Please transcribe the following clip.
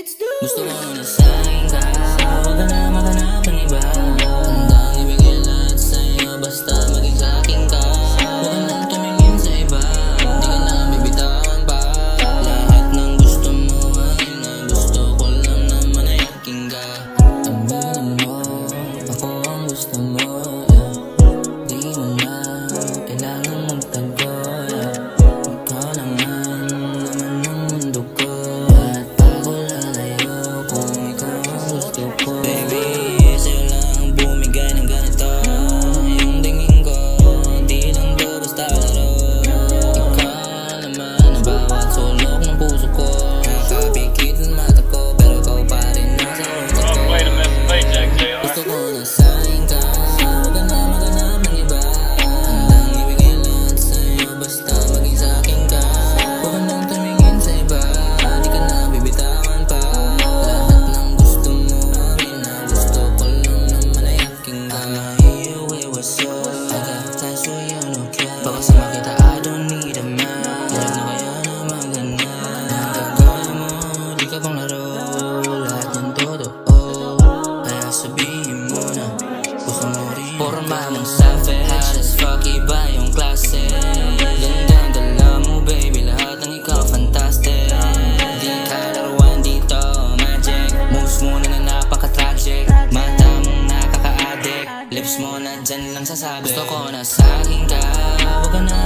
Gusto ko na sa'kin ka, huwag ka na maghanap ng iba. Handang ibigay lahat sa'yo, basta maging sa'kin ka. Huwag ka nang tumingin sa iba, di ka na bibitawan pa. Lahat ng gusto mo ay na gusto ko lang naman ay aking ka. Aminin mo, ako ang gusto mo, yeah. Di mo na kailangan magtago, yeah. Ikaw naman naman ang mundo ko. Baby, sa'yo lang bumigay ng ganito. Yung tingin ko, di lang to basta laro. Ikaw naman ang bawat sulok ng puso ko. Nakapikit ng mata ko, pero ikaw pa rin nasa utak ko. Gusto ko na sa'kin ka, huwag ka na maghanap ng iba. Handang ibigay lahat sa'yo, basta maging sa'kin ka. Huwag ka nang tumingin sa iba, di ka na bibitawan pa. Baka sa makita, I don't need a man. Hirap na kaya na magana. Nagagaya mo, di ka pang laro. Lahat ng totoo, kaya sabihin mo na gusto mo rin. Porma mong safe, hot as fuck, iba yung klase. Ganda ang dala mo baby, lahat ng ikaw fantastic. Di ka laruan dito, magic. Moves mo na napaka-tragic. Mata mong nakaka-addict, lips mo na dyan lang sasabi. Gusto ko na sa'kin ka, huwag ka na